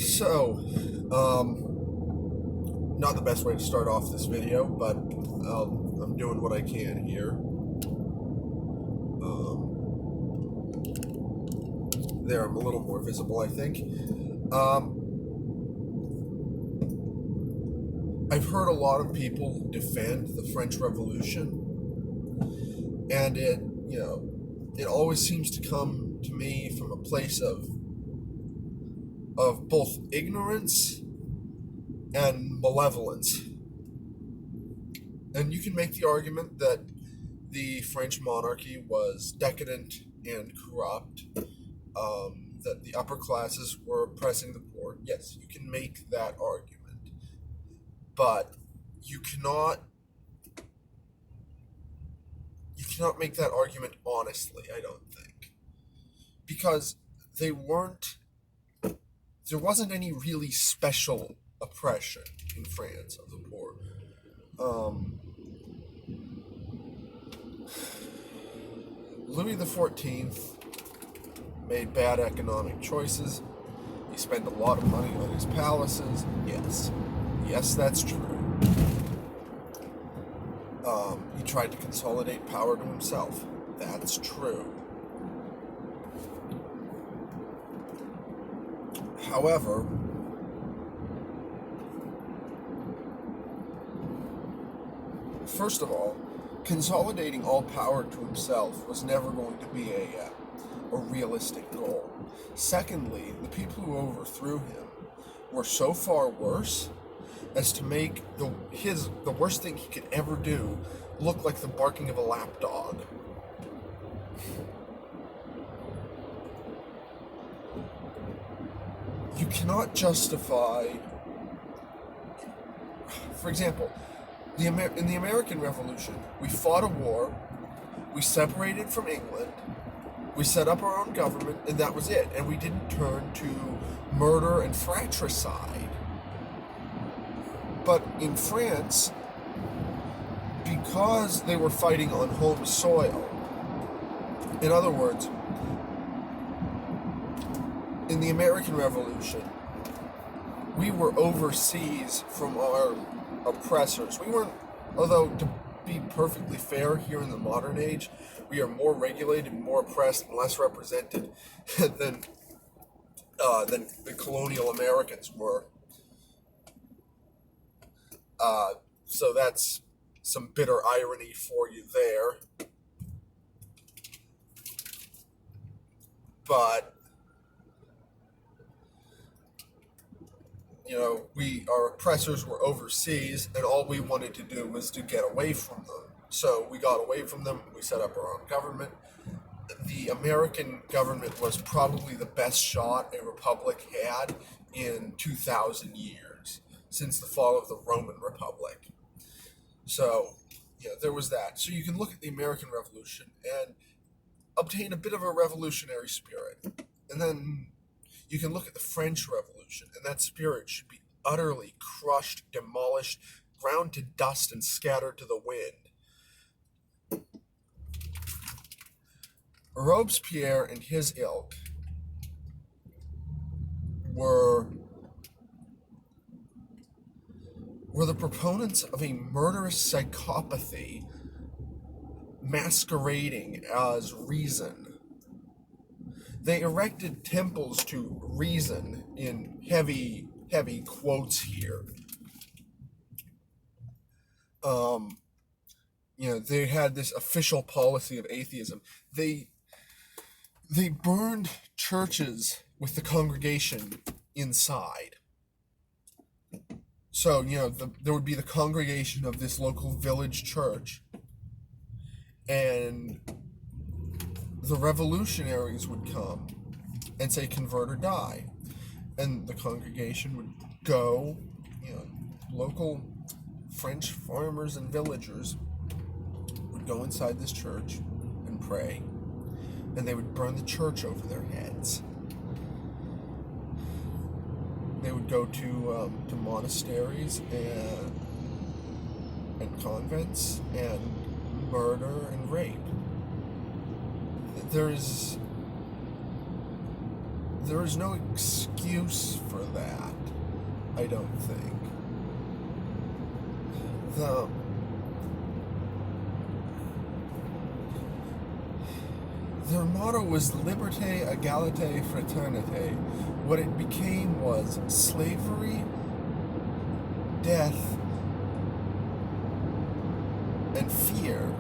So, not the best way to start off this video, but I'm doing what I can here. There, I'm a little more visible, I think. I've heard a lot of people defend the French Revolution, and it always seems to come to me from a place of both ignorance and malevolence. And you can make the argument that the French monarchy was decadent and corrupt, that the upper classes were oppressing the poor. Yes, you can make that argument. But you cannot make that argument honestly, I don't think. Because there wasn't any really special oppression in France of the poor. Louis XIV made bad economic choices. He spent a lot of money on his palaces. Yes, that's true. He tried to consolidate power to himself. That's true. However, first of all, consolidating all power to himself was never going to be a realistic goal. Secondly, the people who overthrew him were so far worse as to make the worst thing he could ever do look like the barking of a lapdog. You cannot justify, for example, in the American Revolution, we fought a war, we separated from England, we set up our own government, and that was it. And we didn't turn to murder and fratricide. But in France, because they were fighting on home soil, in other words, in the American Revolution, we were overseas from our oppressors. We weren't, although to be perfectly fair, here in the modern age, we are more regulated, more oppressed, and less represented than the colonial Americans were. So that's some bitter irony for you there. But our oppressors were overseas, and all we wanted to do was to get away from them. So we got away from them, we set up our own government. The American government was probably the best shot a republic had in 2,000 years, since the fall of the Roman Republic. So, there was that. So you can look at the American Revolution and obtain a bit of a revolutionary spirit. And then you can look at the French Revolution, and that spirit should be utterly crushed, demolished, ground to dust, and scattered to the wind. Robespierre and his ilk were the proponents of a murderous psychopathy masquerading as reason. They erected temples to reason, in heavy quotes here. They had this official policy of atheism. They burned churches with the congregation inside. So, there would be the congregation of this local village church, and the revolutionaries would come and say, convert or die. And the congregation would go, local French farmers and villagers would go inside this church and pray, and they would burn the church over their heads. They would go to monasteries and convents and murder and rape. There's there is no excuse for that, I don't think. Their motto was Liberté, Égalité, Fraternité. What it became was slavery, death, and fear.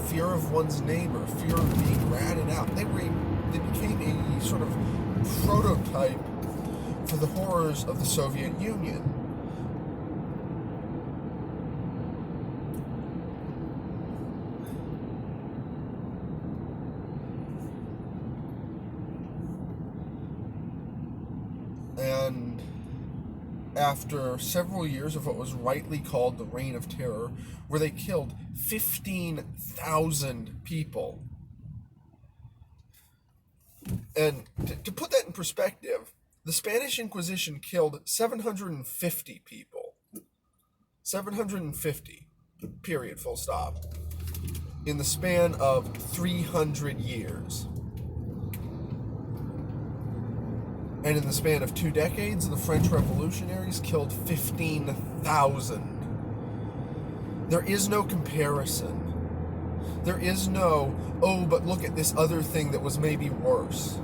Fear of one's neighbor, fear of being ratted out. They became a sort of prototype for the horrors of the Soviet Union. And after several years of what was rightly called the Reign of Terror, where they killed 15,000 people. And to put that in perspective, the Spanish Inquisition killed 750 people. 750, period, full stop, in the span of 300 years. And in the span of 2 decades, the French revolutionaries killed 15,000. There is no comparison. There is no, oh, but look at this other thing that was maybe worse.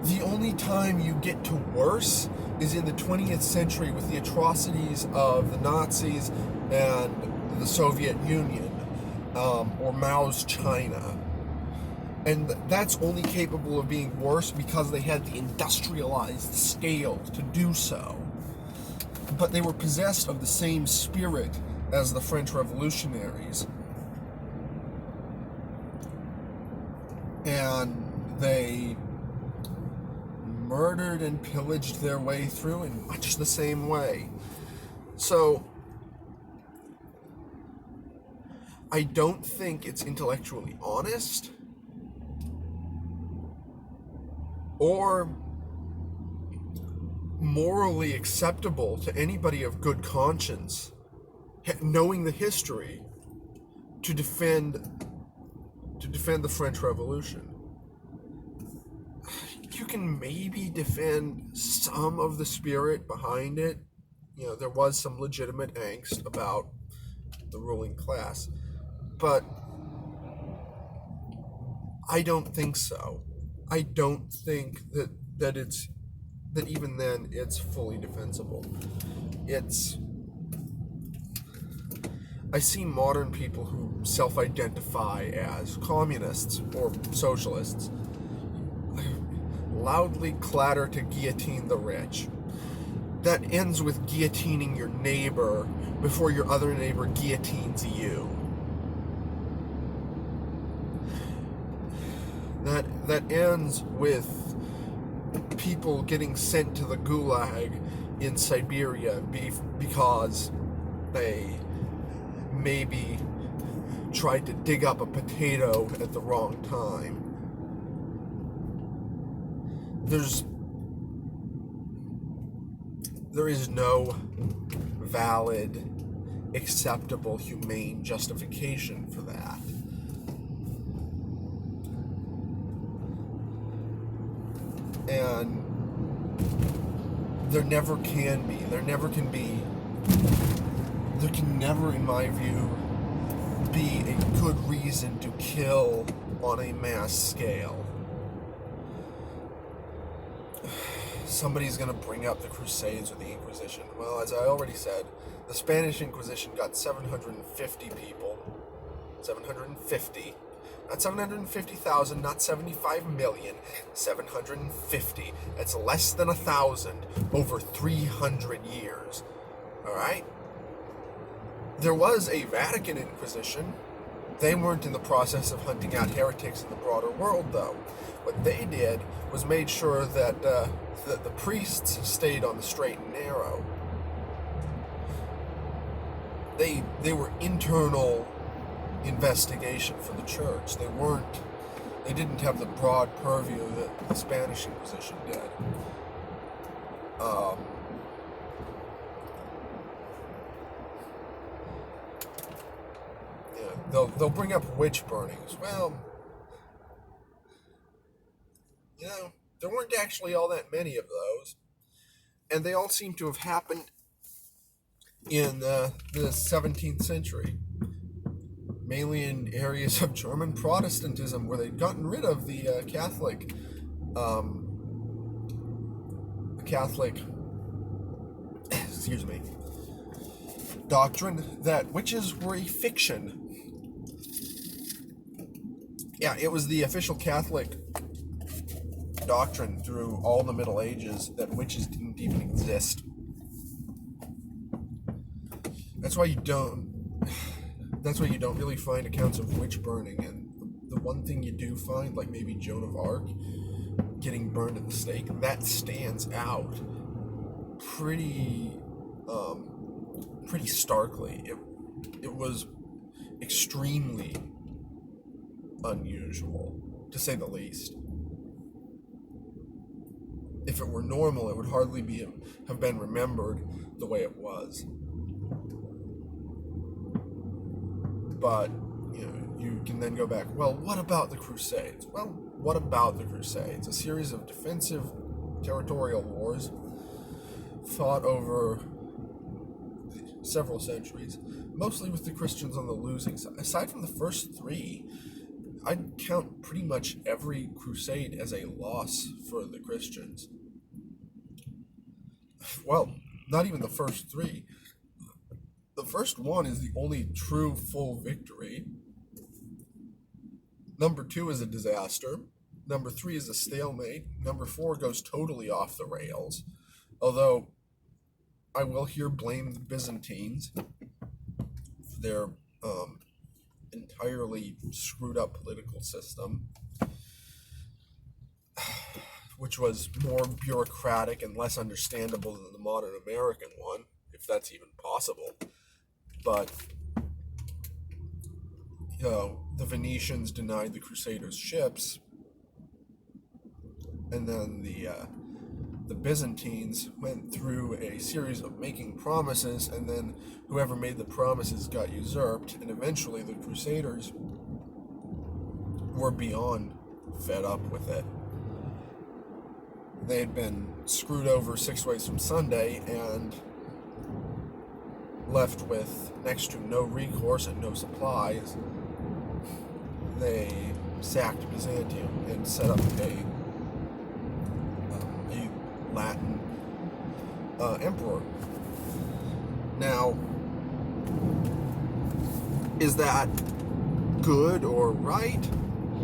The only time you get to worse is in the 20th century with the atrocities of the Nazis and the Soviet Union, or Mao's China. And that's only capable of being worse because they had the industrialized scale to do so. But they were possessed of the same spirit as the French revolutionaries. And they murdered and pillaged their way through in much the same way. So, I don't think it's intellectually honest or morally acceptable to anybody of good conscience, knowing the history, to defend the French Revolution. You can maybe defend some of the spirit behind it. You know, there was some legitimate angst about the ruling class, but I don't think so. I don't think that even then it's fully defensible. I see modern people who self-identify as communists or socialists loudly clatter to guillotine the rich. That ends with guillotining your neighbor before your other neighbor guillotines you. That ends with people getting sent to the gulag in Siberia because they maybe tried to dig up a potato at the wrong time. There is no valid, acceptable, humane justification for that. And there never can be. There can never, in my view, be a good reason to kill on a mass scale. Somebody's going to bring up the Crusades or the Inquisition. Well, as I already said, the Spanish Inquisition got 750 people. 750. Not 750,000, not 75 million, 750. That's less than 1,000 over 300 years. Alright? There was a Vatican Inquisition. They weren't in the process of hunting out heretics in the broader world, though. What they did was made sure that the priests stayed on the straight and narrow. They were internal investigation for the church. They didn't have the broad purview that the Spanish Inquisition did. they'll bring up witch burnings. Well, there weren't actually all that many of those, and they all seem to have happened in the 17th century, mainly in areas of German Protestantism where they'd gotten rid of the Catholic excuse me, doctrine that witches were a fiction. Yeah, it was the official Catholic doctrine through all the Middle Ages that witches didn't even exist. That's why you don't really find accounts of witch burning, and the one thing you do find, like maybe Joan of Arc getting burned at the stake, that stands out pretty starkly. It was extremely unusual, to say the least. If it were normal, it would hardly have been remembered the way it was. But you can then go back, well, what about the Crusades? Well, what about the Crusades? A series of defensive territorial wars fought over several centuries, mostly with the Christians on the losing side. Aside from the first three, I'd count pretty much every crusade as a loss for the Christians. Well, not even the first three. The first one is the only true full victory. Number 2 is a disaster. Number 3 is a stalemate. Number 4 goes totally off the rails. Although, I will here blame the Byzantines for their entirely screwed up political system, which was more bureaucratic and less understandable than the modern American one, if that's even possible. But the Venetians denied the Crusaders ships, and then the Byzantines went through a series of making promises, and then whoever made the promises got usurped, and eventually the Crusaders were beyond fed up with it. They had been screwed over 6 ways from Sunday and left with next to no recourse and no supplies. They sacked Byzantium and set up a Latin emperor. Now, is that good or right?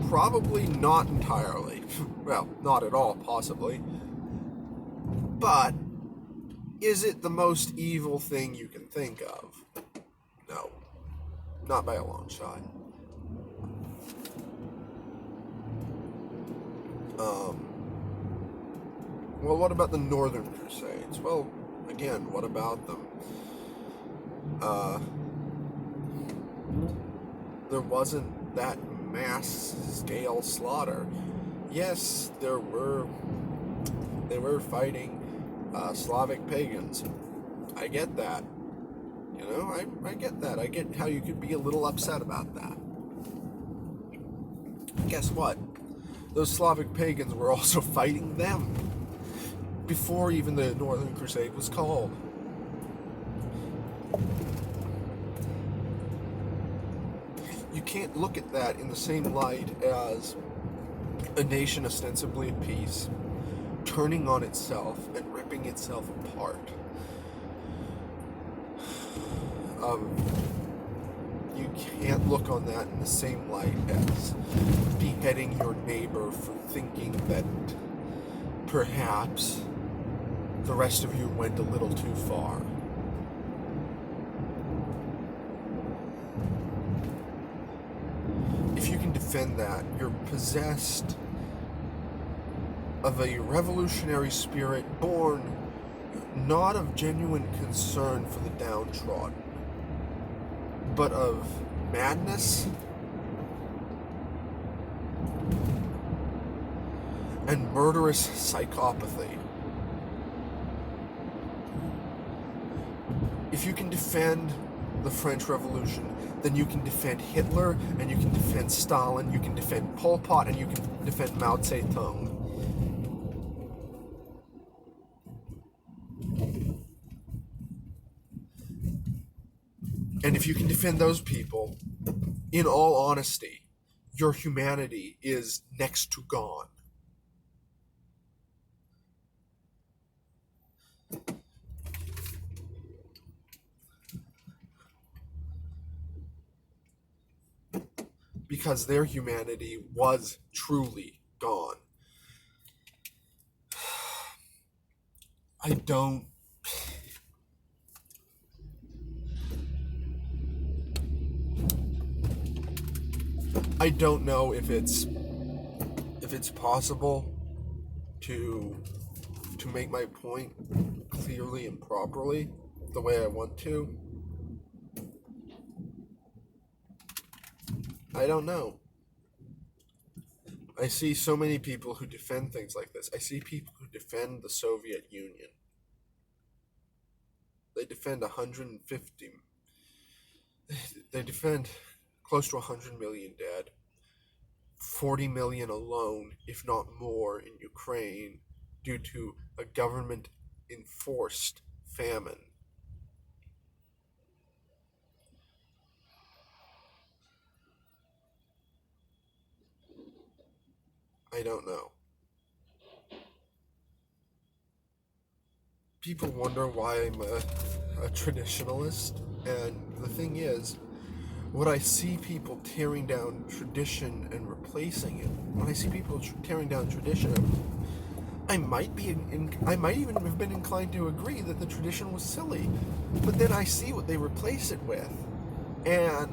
Probably not entirely. Well, not at all, possibly. But is it the most evil thing you can think of? No. Not by a long shot. Well, what about the Northern Crusades? Well, again, what about them? There wasn't that mass-scale slaughter. Yes, they were fighting Slavic pagans. I get that. I get that. I get how you could be a little upset about that. Guess what? Those Slavic pagans were also fighting them before even the Northern Crusade was called. You can't look at that in the same light as a nation ostensibly at peace, turning on itself and ripping itself apart. You can't look on that in the same light as beheading your neighbor for thinking that perhaps the rest of you went a little too far. If you can defend that, you're possessed of a revolutionary spirit born not of genuine concern for the downtrodden, but of madness and murderous psychopathy. If you can defend the French Revolution, then you can defend Hitler, and you can defend Stalin, you can defend Pol Pot, and you can defend Mao Zedong. And if you can defend those people, in all honesty, your humanity is next to gone. Because their humanity was truly gone. I don't know if it's possible to make my point clearly and properly the way I want to. I don't know. I see so many people who defend things like this. I see people who defend the Soviet Union. They defend 150. They defend close to 100 million dead. 40 million alone, if not more, in Ukraine due to a government-enforced famine. I don't know. People wonder why I'm a traditionalist, and the thing is, when I see people tearing down tradition and replacing it, when I see people tearing down tradition, I might even have been inclined to agree that the tradition was silly, but then I see what they replace it with, and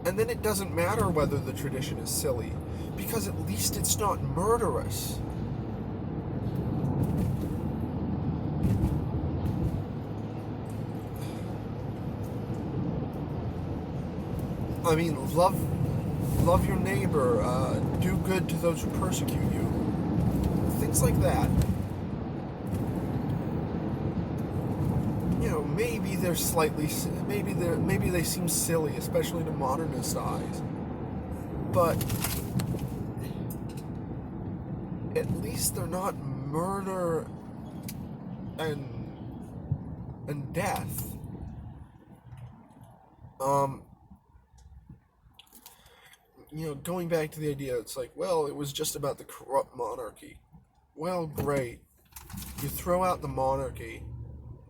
then it doesn't matter whether the tradition is silly, because at least it's not murderous. I mean, love your neighbor, do good to those who persecute you. Things like that. You know, maybe they're maybe they seem silly, especially to modernist eyes. But at least they're not murder and death. You know, going back to the idea, it's like, well, it was just about the corrupt monarchy. Well, great. You throw out the monarchy,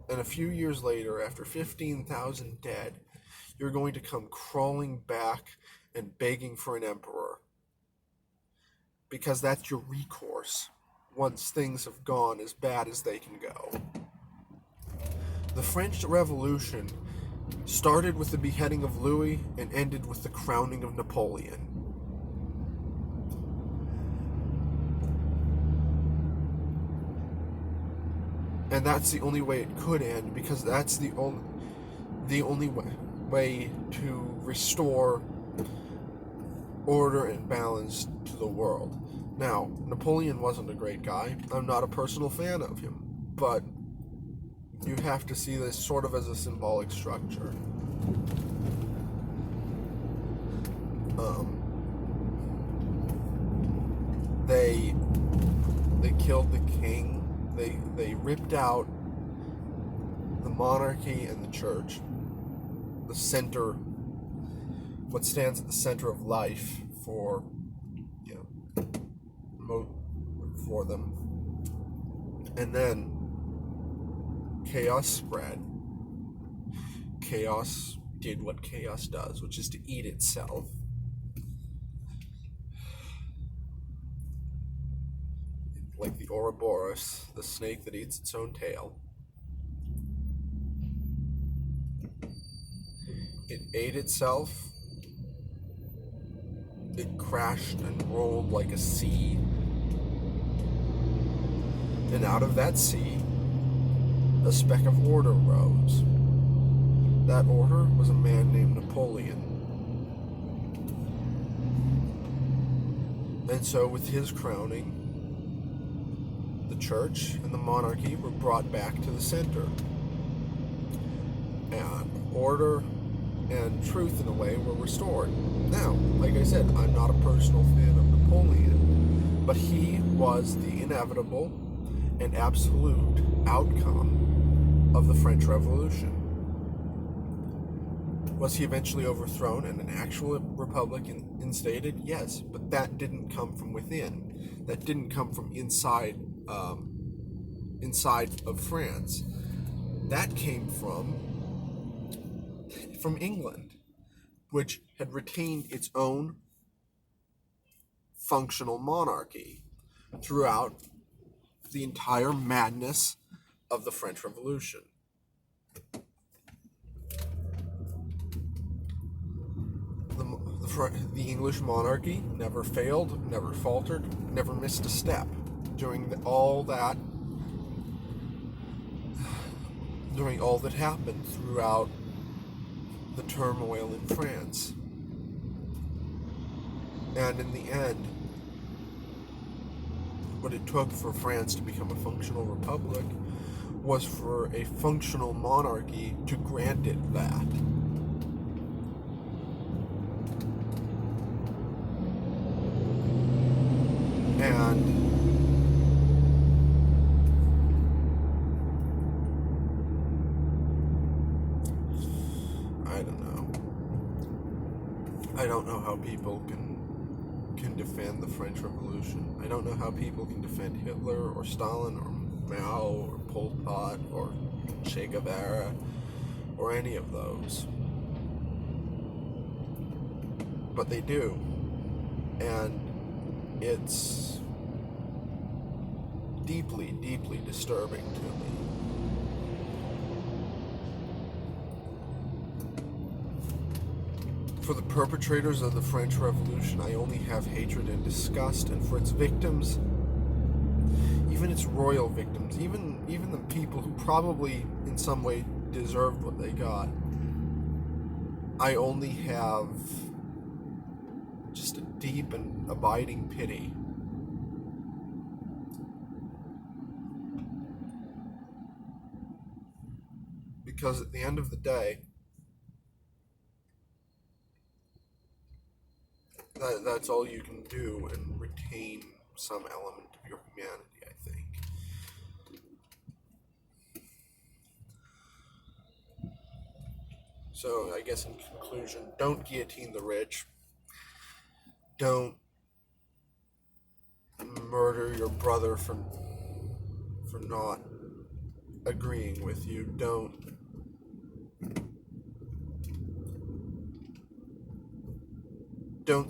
and a few years later, after 15,000 dead, you're going to come crawling back and begging for an emperor. Because that's your recourse once things have gone as bad as they can go. The French Revolution started with the beheading of Louis and ended with the crowning of Napoleon. And that's the only way it could end, because that's the only way to restore order and balance to the world. Now, Napoleon wasn't a great guy. I'm not a personal fan of him, but you have to see this sort of as a symbolic structure. They killed the king. They ripped out the monarchy and the church, the center, what stands at the center of life for, for them. And then chaos spread. Chaos did what chaos does, which is to eat itself. Like the Ouroboros, the snake that eats its own tail. It ate itself. It crashed and rolled like a sea. And out of that sea, a speck of order rose. That order was a man named Napoleon. And so with his crowning, the church and the monarchy were brought back to the center. And order and truth in a way were restored. Now, like I said, I'm not a personal fan of Napoleon, but he was the inevitable and absolute outcome of the French Revolution. Was he eventually overthrown and an actual republic instated? Yes, but that didn't come from within. That didn't come from inside of France. That came from England, which had retained its own functional monarchy throughout the entire madness of the French Revolution. The English monarchy never failed, never faltered, never missed a step during all that happened throughout the turmoil in France. And in the end, what it took for France to become a functional republic was for a functional monarchy to grant it that. And I don't know how people can defend the French Revolution. I don't know how people can defend Hitler or Stalin or Mao or Pol Pot or Che Guevara or any of those. But they do. And it's deeply, deeply disturbing to me. For the perpetrators of the French Revolution, I only have hatred and disgust, and for its victims, even its royal victims, even the people who probably in some way deserved what they got, I only have just a deep and abiding pity. Because at the end of the day, that's all you can do and retain some element of your humanity, I think. So I guess in conclusion, don't guillotine the rich. Don't murder your brother for not agreeing with you. Don't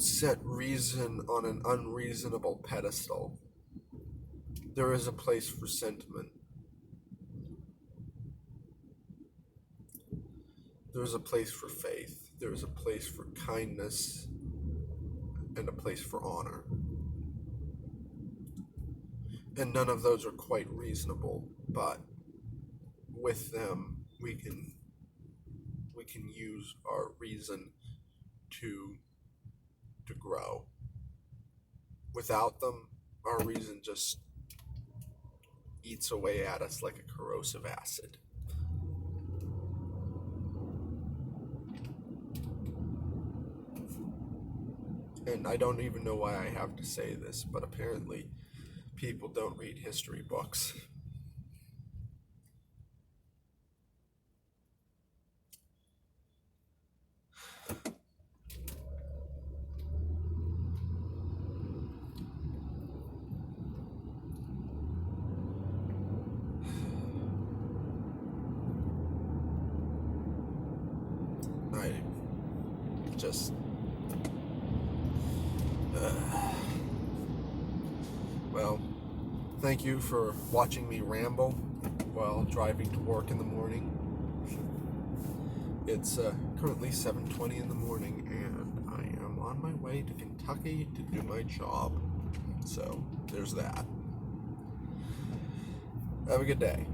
set reason on an unreasonable pedestal. There is a place for sentiment. There is a place for faith. There is a place for kindness and a place for honor. And none of those are quite reasonable, but with them we can use our reason to grow. Without them, our reason just eats away at us like a corrosive acid. And I don't even know why I have to say this, but apparently people don't read history books. I just well, thank you for watching me ramble while driving to work in the morning. It's currently 7:20 in the morning, and I am on my way to Kentucky to do my job. So there's that. Have a good day.